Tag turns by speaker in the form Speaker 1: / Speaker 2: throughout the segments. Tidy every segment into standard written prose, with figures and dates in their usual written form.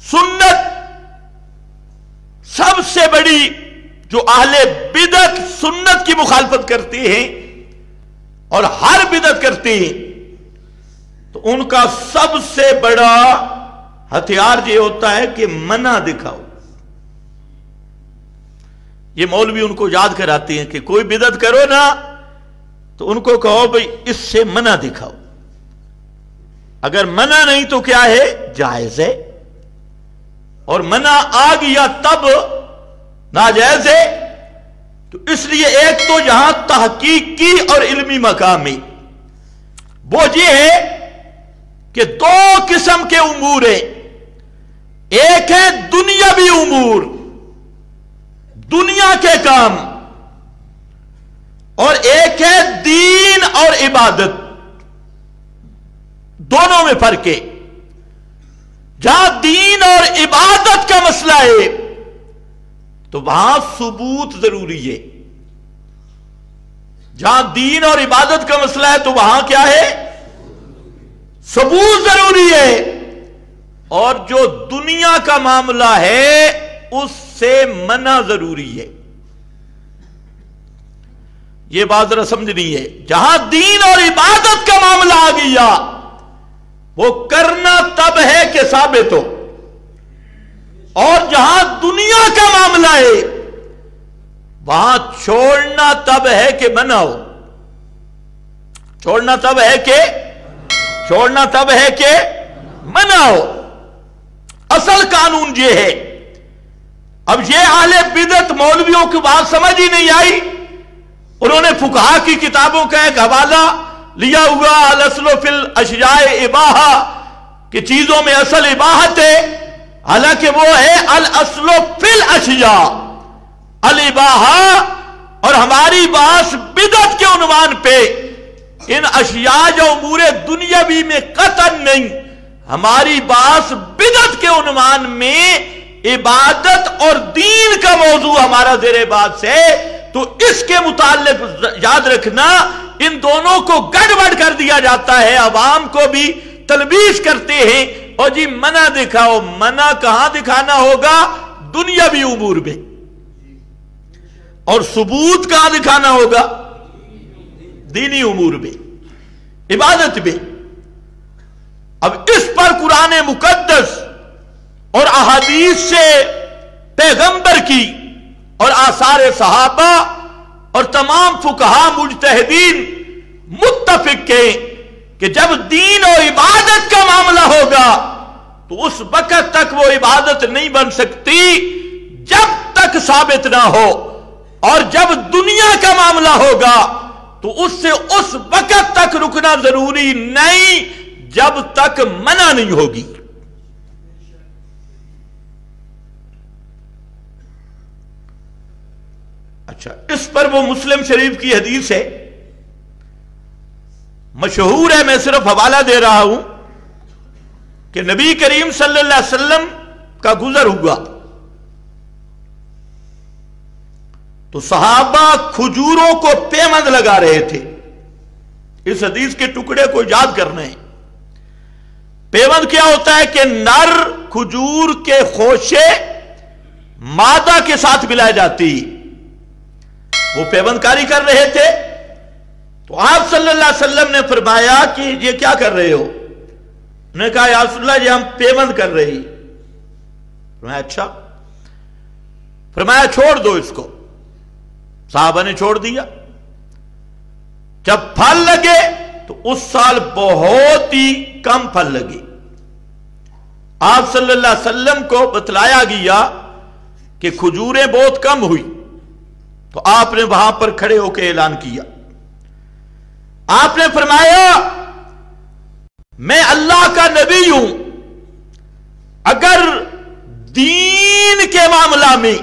Speaker 1: सुन्नत सबसे बड़ी, जो अहले बिदत सुन्नत की मुखालफत करते हैं और हर बिदत करते हैं, तो उनका सबसे बड़ा हथियार ये होता है कि मना दिखाओ। ये मौलवी उनको याद कराते हैं कि कोई बिदत करो ना तो उनको कहो भाई इससे मना दिखाओ। अगर मना नहीं तो क्या है, जायज है, और मना आ गया तब नाजायज है। तो इसलिए एक तो यहां तहकीकी और इल्मी मकाम में वो ये है कि दो किस्म के उमूर है। एक है दुनियावी उमूर, दुनिया के काम, और एक है दीन और इबादत। दोनों में फर्क है। जहां दीन और इबादत का मसला है तो वहां सबूत जरूरी है। जहां दीन और इबादत का मसला है तो वहां क्या है, सबूत जरूरी है। और जो दुनिया का मामला है उससे मना जरूरी है। यह बात जरा समझनी है। जहां दीन और इबादत का मामला आ गया वो करना तब है कि साबित हो, और जहां दुनिया का मामला है वहां छोड़ना तब है कि मना हो। छोड़ना तब है कि मना हो। असल कानून ये है। अब ये आले बिदत मौलवियों की बात समझ ही नहीं आई। उन्होंने फुकहा की किताबों का एक हवाला लिया हुआ, अल अस्लु फिल अशियाए इबाहा, कि चीजों में असल इबाहत है, हालांकि वो है अल अस्लु फिल अशिया अल इबाहा। और हमारी बात बिदत के उन्वान पे इन अशिया जो उमूरे दुनियावी में कतन नहीं, हमारी बात बिदत के उन्वान में इबादत और दीन का मौजू हमारा जेरे बात से। तो इसके मुताल्लिक याद रखना, इन दोनों को गड़बड़ कर दिया जाता है। अवाम को भी तलबीस करते हैं और जी मना दिखाओ। मना कहां दिखाना होगा, दुनियावी उमूर में, और सबूत कहां दिखाना होगा, दीनी उमूर में, इबादत में। अब इस पर कुरान मुकद्दस और अहादीस से पैगंबर की और आसार सहाबा और तमाम फुकहा मुज्तहिदीन मुत्तफिक के कि जब दीन और इबादत का मामला होगा तो उस वक्त तक वो इबादत नहीं बन सकती जब तक साबित ना हो, और जब दुनिया का मामला होगा तो उससे उस वक्त तक रुकना जरूरी नहीं जब तक मना नहीं होगी। अच्छा, इस पर वो मुस्लिम शरीफ की हदीस है, मशहूर है, मैं सिर्फ हवाला दे रहा हूं कि नबी करीम सल्लल्लाहु अलैहि वसल्लम का गुजर हुआ तो सहाबा खजूरों को पेवंद लगा रहे थे। इस हदीस के टुकड़े को याद करना है। पेवंद क्या होता है कि नर खजूर के खोशे मादा के साथ मिलाई जाती, वो पेवंदकारी कर रहे थे। तो आप सल्लल्लाहु अलैहि वसल्लम ने फरमाया कि ये क्या कर रहे हो? उन्होंने कहा या रसूलल्लाह ये हम पेवंद कर रहे हैं। फरमाया अच्छा। फरमाया छोड़ दो इसको। साहबा ने छोड़ दिया। जब फल लगे तो उस साल बहुत ही कम फल लगे। आप सल्लल्लाहु अलैहि वसल्लम को बतलाया गया कि खजूरें बहुत कम हुई, तो आपने वहां पर खड़े होकर ऐलान किया। आपने फरमाया मैं अल्लाह का नबी हूं, अगर दीन के मामला में,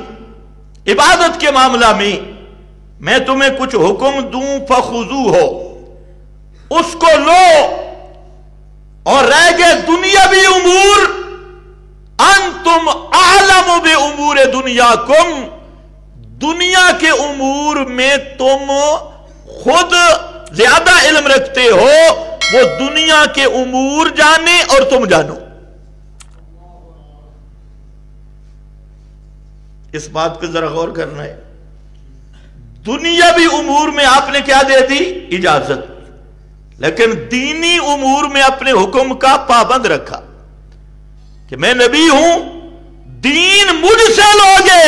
Speaker 1: इबादत के मामला में मैं तुम्हें कुछ हुक्म दूं फखुजू हो, उसको लो, और रह गए दुनियावी उमूर, अंतुम आलम बे उमूर दुनियाकुम, दुनिया के उमूर में तुम खुद ज्यादा इल्म रखते हो, वो दुनिया के उमूर जाने और तुम जानो। اس بات پہ ذرا غور کرنا ہے. دنیاوی امور میں آپ نے کیا دے دی؟ اجازت. لیکن دینی امور میں اپنے حکم کا پابند رکھا کہ میں نبی ہوں، دین مجھ سے لوگے،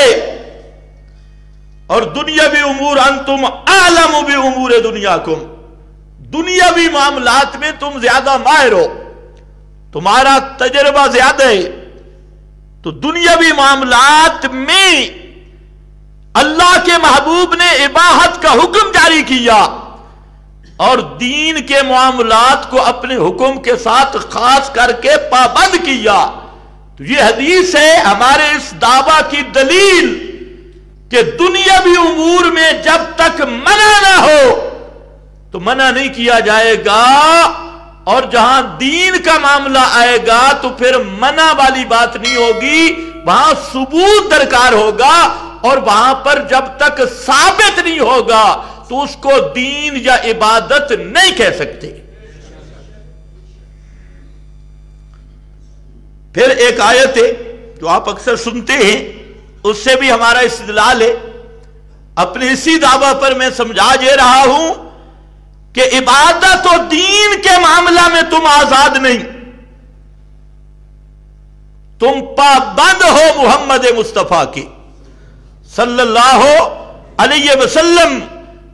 Speaker 1: اور دنیاوی امور انتم اعلم بامور دنیاکم، دنیاوی معاملات میں تم زیادہ ماہر ہو، تمہارا تجربہ زیادہ ہے. تو دنیاوی معاملات میں اللہ کے محبوب نے اباحت کا حکم جاری کیا، اور دین کے معاملات کو اپنے حکم کے ساتھ خاص کر کے پابند کیا. تو یہ حدیث ہے ہمارے اس دعویٰ کی دلیل کہ دنیاوی امور میں جب تک منع نہ ہو تو منع نہیں کیا جائے گا، اور جہاں دین کا معاملہ آئے گا تو پھر منع والی بات نہیں ہوگی، وہاں ثبوت درکار ہوگا، اور وہاں پر جب تک ثابت نہیں ہوگا تو اس کو دین یا عبادت نہیں کہہ سکتے. پھر ایک آیت ہے جو آپ اکثر سنتے ہیں، اس سے بھی ہمارا استدلال ہے. اپنے اسی دعویٰ پر میں سمجھا دے رہا ہوں کہ عبادت و دین کے معاملہ میں تم آزاد نہیں، تم پابند ہو محمد مصطفیٰ کی صلی اللہ علیہ وسلم.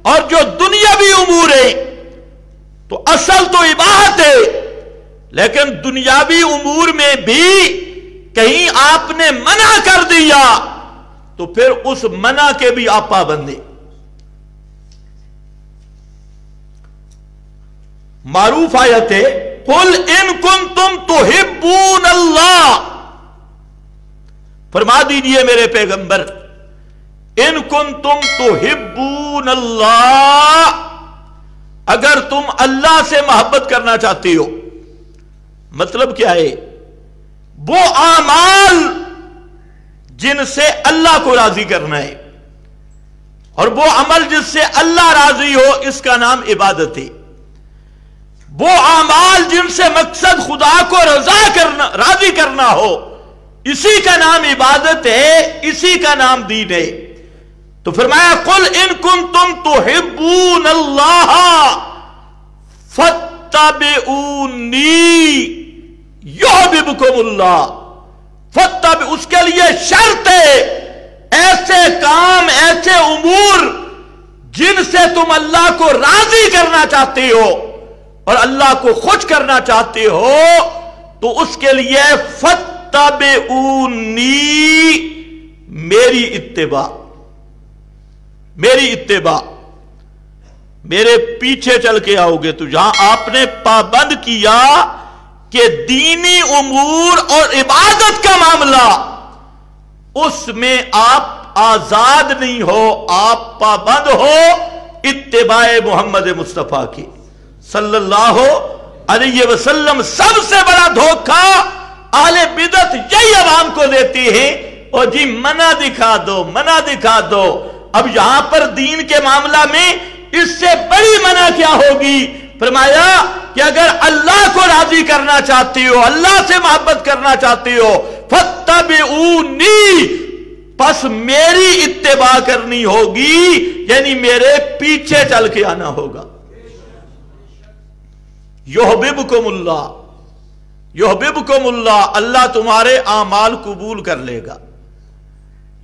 Speaker 1: اور جو دنیاوی امور ہے تو اصل تو عبادت ہے، لیکن دنیاوی امور میں بھی کہیں آپ نے منع کر دیا تو پھر اس منع کے بھی آپ پابند ہیں. معروف آیت ہے قل ان کنتم تحبون اللہ، فرما دیجئے میرے پیغمبر ان کنتم تحبون اللہ، اگر تم اللہ سے محبت کرنا چاہتے ہو. مطلب کیا ہے؟ وہ اعمال جن سے اللہ کو راضی کرنا ہے، اور وہ عمل جس سے اللہ راضی ہو، اس کا نام عبادت ہے. وہ اعمال جن سے مقصد خدا کو راضی کرنا ہو، اسی کا نام عبادت ہے، اسی کا نام دین ہے. تو فرمایا قل ان کنتم تحبون اللہ فاتبعونی یحببکم اللہ. اس کے لیے شرط ہے ایسے کام، ایسے امور جن سے تم اللہ کو راضی کرنا چاہتے ہو اور اللہ کو خوش کرنا چاہتے ہو، تو اس کے لیے فاتبعونی، میری اتباع، میری اتباع، میرے پیچھے چل کے آؤ گے. تو جہاں آپ نے پابند کیا کہ دینی امور اور عبادت کا معاملہ، اس میں آپ آزاد نہیں ہو، آپ پابند ہو اتباع محمد مصطفیٰ کی صلی اللہ علیہ وسلم. سب سے بڑا دھوکہ اہل بدعت یہی عوام کو دیتی ہے، اور جی منع دکھا دو، منع دکھا دو. اب یہاں پر دین کے معاملہ میں اس سے بڑی منع کیا ہوگی؟ فرمایا کہ اگر اللہ کو راضی کرنا چاہتی ہو، اللہ سے محبت کرنا چاہتی ہو، فاتبعونی، پس میری اتباع کرنی ہوگی، یعنی میرے پیچھے چل کے آنا ہوگا. یحببکم اللہ، یحببکم اللہ، اللہ تمہارے اعمال قبول کر لے گا.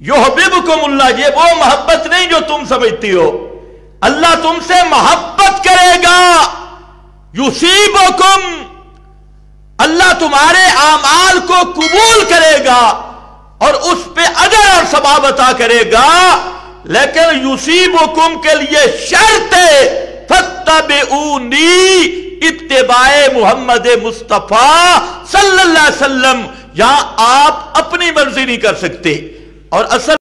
Speaker 1: یحببکم اللہ، یہ وہ محبت نہیں جو تم سمجھتی ہو. اللہ تم سے محبت کرے گا. یصیبکم، اللہ تمہارے اعمال کو قبول کرے گا اور اس پہ اجر اور ثواب عطا کرے گا. لیکن یصیبکم کے لیے شرط ہے فاتبعونی، اتباع محمد مصطفیٰ صلی اللہ علیہ وسلم. یہاں آپ اپنی مرضی نہیں کر سکتے، اور اصل